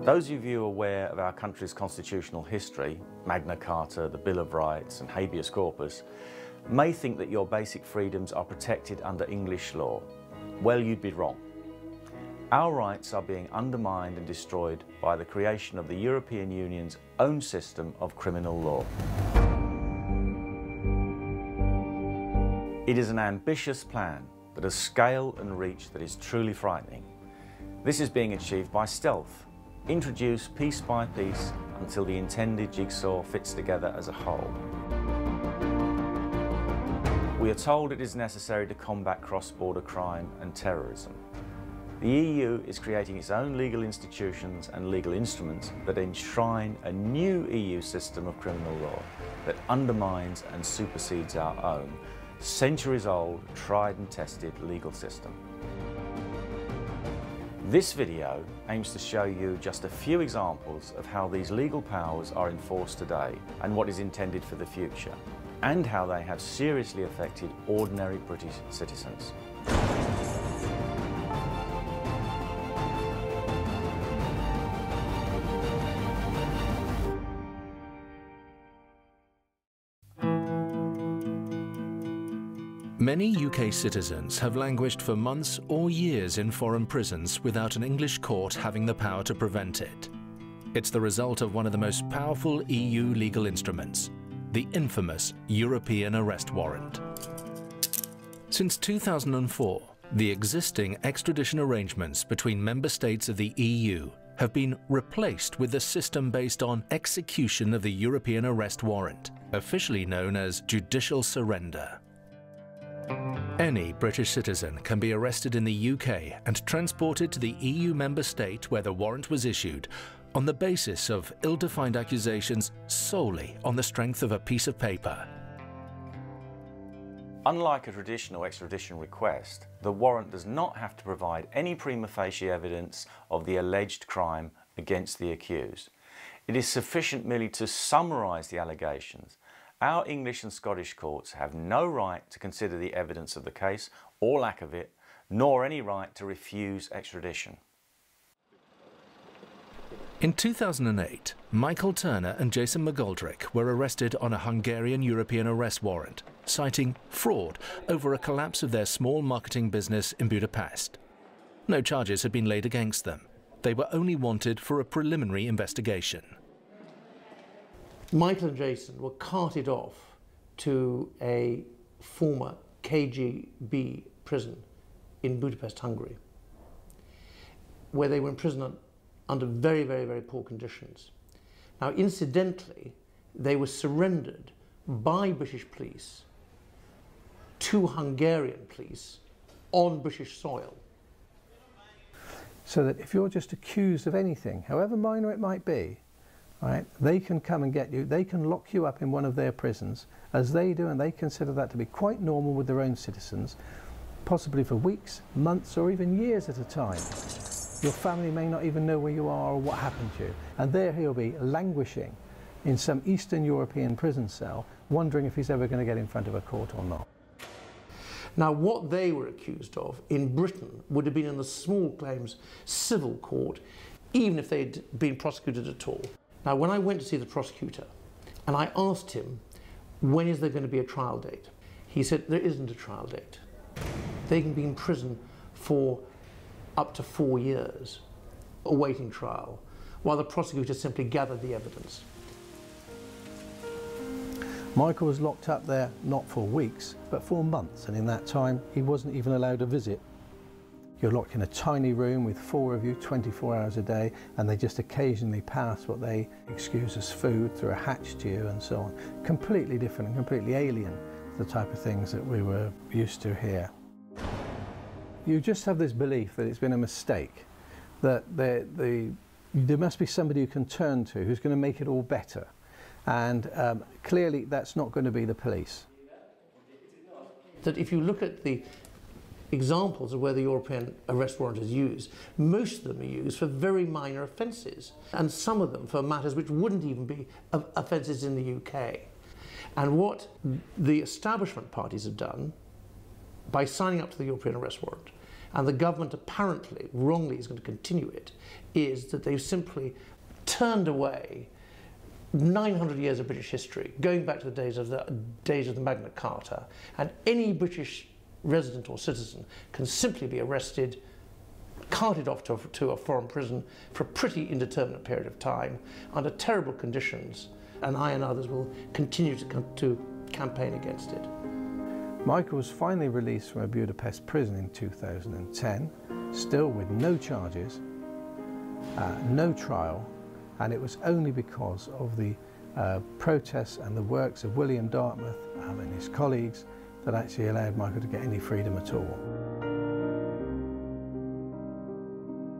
Those of you aware of our country's constitutional history, Magna Carta, the Bill of Rights and habeas corpus, may think that your basic freedoms are protected under English law. Well, you'd be wrong. Our rights are being undermined and destroyed by the creation of the European Union's own system of criminal law. It is an ambitious plan, but a scale and reach that is truly frightening. This is being achieved by stealth, introduced piece by piece until the intended jigsaw fits together as a whole. We are told it is necessary to combat cross-border crime and terrorism. The EU is creating its own legal institutions and legal instruments that enshrine a new EU system of criminal law that undermines and supersedes our own, centuries-old, tried and tested legal system. This video aims to show you just a few examples of how these legal powers are enforced today and what is intended for the future, and how they have seriously affected ordinary British citizens. Many UK citizens have languished for months or years in foreign prisons without an English court having the power to prevent it. It's the result of one of the most powerful EU legal instruments, the infamous European Arrest Warrant. Since 2004, the existing extradition arrangements between member states of the EU have been replaced with a system based on execution of the European Arrest Warrant, officially known as judicial surrender. Any British citizen can be arrested in the UK and transported to the EU member state where the warrant was issued on the basis of ill-defined accusations solely on the strength of a piece of paper. Unlike a traditional extradition request, the warrant does not have to provide any prima facie evidence of the alleged crime against the accused. It is sufficient merely to summarise the allegations. Our English and Scottish courts have no right to consider the evidence of the case or lack of it, nor any right to refuse extradition. In 2008, Michael Turner and Jason McGoldrick were arrested on a Hungarian European arrest warrant, citing fraud over a collapse of their small marketing business in Budapest. No charges had been laid against them. They were only wanted for a preliminary investigation. Michael and Jason were carted off to a former KGB prison in Budapest, Hungary, where they were imprisoned under very, very, very poor conditions. Now, incidentally, they were surrendered by British police to Hungarian police on British soil. So that if you're just accused of anything, however minor it might be, right, they can come and get you, they can lock you up in one of their prisons, as they do, and they consider that to be quite normal with their own citizens, possibly for weeks, months, or even years at a time. Your family may not even know where you are or what happened to you, and there he'll be languishing in some Eastern European prison cell, wondering if he's ever going to get in front of a court or not. Now, what they were accused of in Britain would have been in the small claims civil court, even if they'd been prosecuted at all. Now, when I went to see the prosecutor and I asked him, when is there going to be a trial date? He said, there isn't a trial date. They can be in prison for up to 4 years, awaiting trial, while the prosecutor simply gathered the evidence. Michael was locked up there not for weeks, but for months, and in that time he wasn't even allowed a visit. You're locked in a tiny room with 4 of you 24 hours a day, and they just occasionally pass what they excuse as food through a hatch to you and so on. Completely different and completely alien to the type of things that we were used to here. You just have this belief that it's been a mistake, that there must be somebody you can turn to who's going to make it all better. And clearly that's not going to be the police. That if you look at the examples of where the European arrest warrant is used, most of them are used for very minor offences, and some of them for matters which wouldn't even be offences in the UK. And what the establishment parties have done by signing up to the European arrest warrant and the government apparently, wrongly, is going to continue it, is that they've simply turned away 900 years of British history, going back to the days of the Magna Carta, and any British resident or citizen can simply be arrested, carted off to a foreign prison for a pretty indeterminate period of time under terrible conditions, and I and others will continue to campaign against it. Michael was finally released from a Budapest prison in 2010, still with no charges, no trial, and it was only because of the protests and the works of William Dartmouth and his colleagues that actually allowed Michael to get any freedom at all.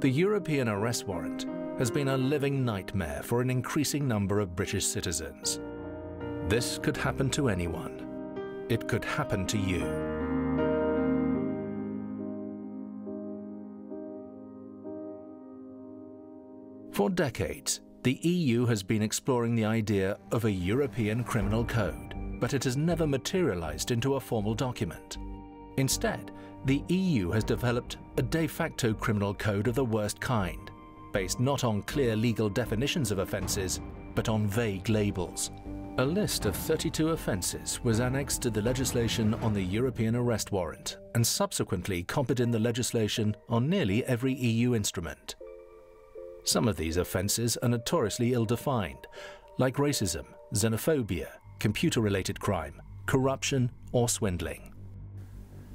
The European arrest warrant has been a living nightmare for an increasing number of British citizens. This could happen to anyone. It could happen to you. For decades, the EU has been exploring the idea of a European criminal code, but it has never materialized into a formal document. Instead, the EU has developed a de facto criminal code of the worst kind, based not on clear legal definitions of offences, but on vague labels. A list of 32 offences was annexed to the legislation on the European arrest warrant and subsequently copied in the legislation on nearly every EU instrument. Some of these offences are notoriously ill-defined, like racism, xenophobia, computer-related crime, corruption or swindling.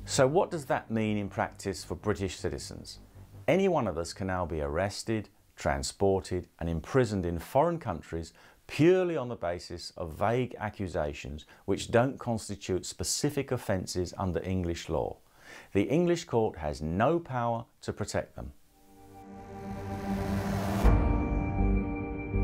So what does that mean in practice for British citizens? Any one of us can now be arrested, transported and imprisoned in foreign countries purely on the basis of vague accusations which don't constitute specific offences under English law. The English court has no power to protect them.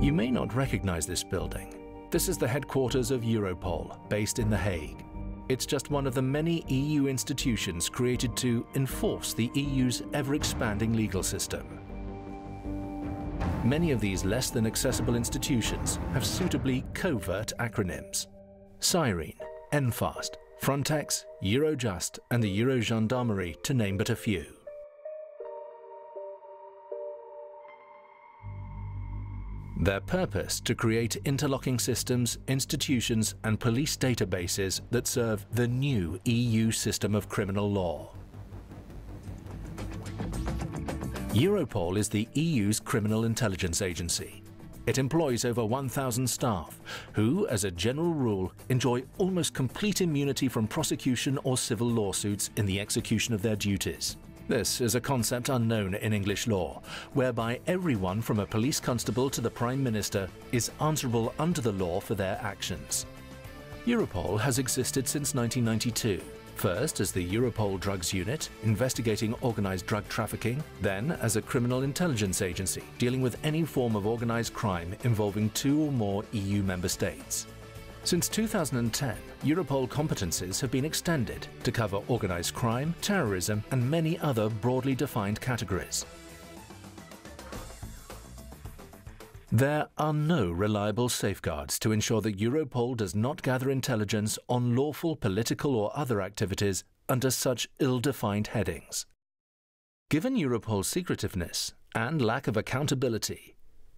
You may not recognise this building. This is the headquarters of Europol, based in The Hague. It's just one of the many EU institutions created to enforce the EU's ever-expanding legal system. Many of these less than accessible institutions have suitably covert acronyms. Cyrene, Enfast, Frontex, Eurojust and the Eurogendarmerie, to name but a few. Their purpose to create interlocking systems, institutions and police databases that serve the new EU system of criminal law. Europol is the EU's criminal intelligence agency. It employs over 1,000 staff who, as a general rule, enjoy almost complete immunity from prosecution or civil lawsuits in the execution of their duties. This is a concept unknown in English law, whereby everyone from a police constable to the Prime Minister is answerable under the law for their actions. Europol has existed since 1992. First as the Europol Drugs Unit, investigating organised drug trafficking, then as a criminal intelligence agency dealing with any form of organised crime involving 2 or more EU member states. Since 2010, Europol competences have been extended to cover organised crime, terrorism and many other broadly defined categories. There are no reliable safeguards to ensure that Europol does not gather intelligence on lawful political or other activities under such ill-defined headings. Given Europol's secretiveness and lack of accountability,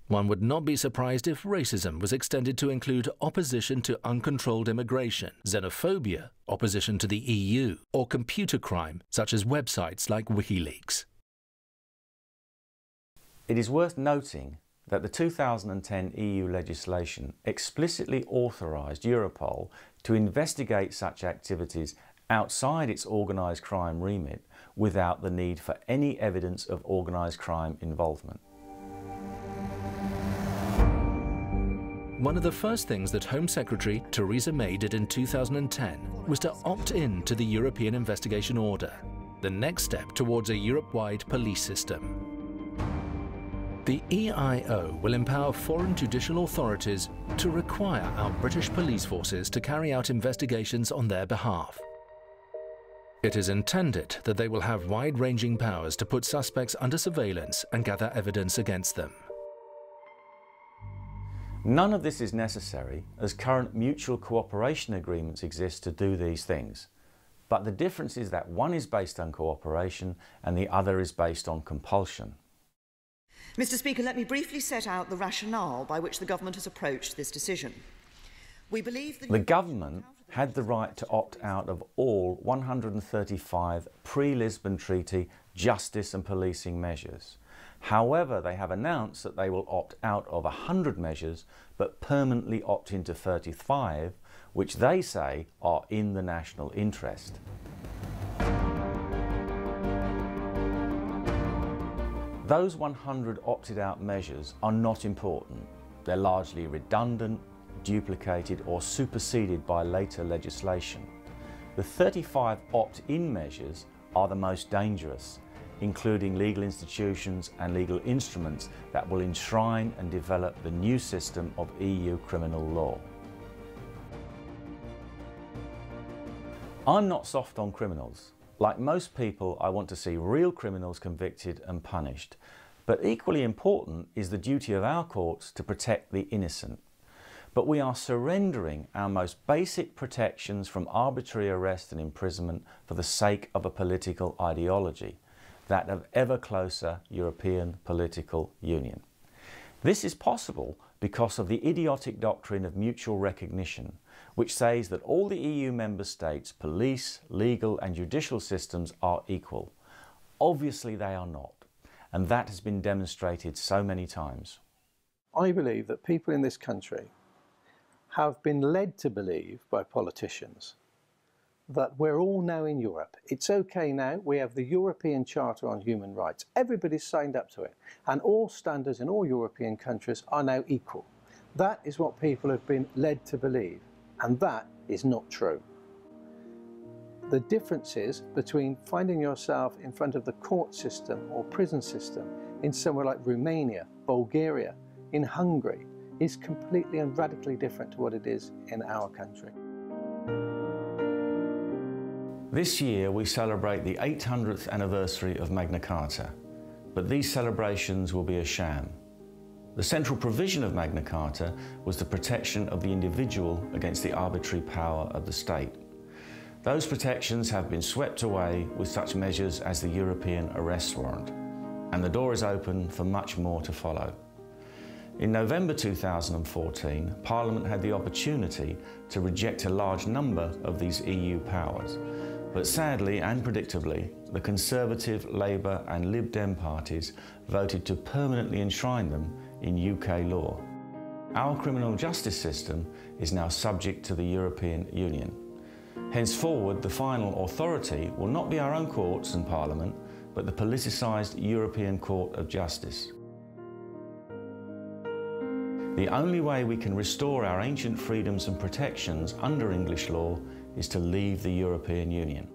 one would not be surprised if racism was extended to include opposition to uncontrolled immigration, xenophobia, opposition to the EU, or computer crime such as websites like WikiLeaks. It is worth noting that the 2010 EU legislation explicitly authorised Europol to investigate such activities outside its organised crime remit without the need for any evidence of organised crime involvement. One of the first things that Home Secretary Theresa May did in 2010 was to opt in to the European Investigation Order, the next step towards a Europe-wide police system. The EIO will empower foreign judicial authorities to require our British police forces to carry out investigations on their behalf. It is intended that they will have wide-ranging powers to put suspects under surveillance and gather evidence against them. None of this is necessary, as current mutual cooperation agreements exist to do these things. But the difference is that one is based on cooperation and the other is based on compulsion. Mr. Speaker, let me briefly set out the rationale by which the government has approached this decision. We believe that the government had the right to opt out of all 135 pre-Lisbon Treaty justice and policing measures. However, they have announced that they will opt out of 100 measures but permanently opt into 35, which they say are in the national interest. Those 100 opted out measures are not important. They're largely redundant, duplicated or superseded by later legislation. The 35 opt-in measures are the most dangerous, including legal institutions and legal instruments that will enshrine and develop the new system of EU criminal law. I'm not soft on criminals. Like most people, I want to see real criminals convicted and punished. But equally important is the duty of our courts to protect the innocent. But we are surrendering our most basic protections from arbitrary arrest and imprisonment for the sake of a political ideology, that of ever closer European political union. This is possible because of the idiotic doctrine of mutual recognition, which says that all the EU member states' police, legal and judicial systems are equal. Obviously they are not, and that has been demonstrated so many times. I believe that people in this country have been led to believe by politicians that we're all now in Europe. It's okay now, we have the European Charter on Human Rights. Everybody's signed up to it, and all standards in all European countries are now equal. That is what people have been led to believe, and that is not true. The differences between finding yourself in front of the court system or prison system in somewhere like Romania, Bulgaria, in Hungary, is completely and radically different to what it is in our country. This year we celebrate the 800th anniversary of Magna Carta, but these celebrations will be a sham. The central provision of Magna Carta was the protection of the individual against the arbitrary power of the state. Those protections have been swept away with such measures as the European arrest warrant, and the door is open for much more to follow. In November 2014, Parliament had the opportunity to reject a large number of these EU powers, but sadly and predictably, the Conservative, Labour and Lib Dem parties voted to permanently enshrine them in UK law. Our criminal justice system is now subject to the European Union. Henceforward, the final authority will not be our own courts and Parliament, but the politicised European Court of Justice. The only way we can restore our ancient freedoms and protections under English law is to leave the European Union.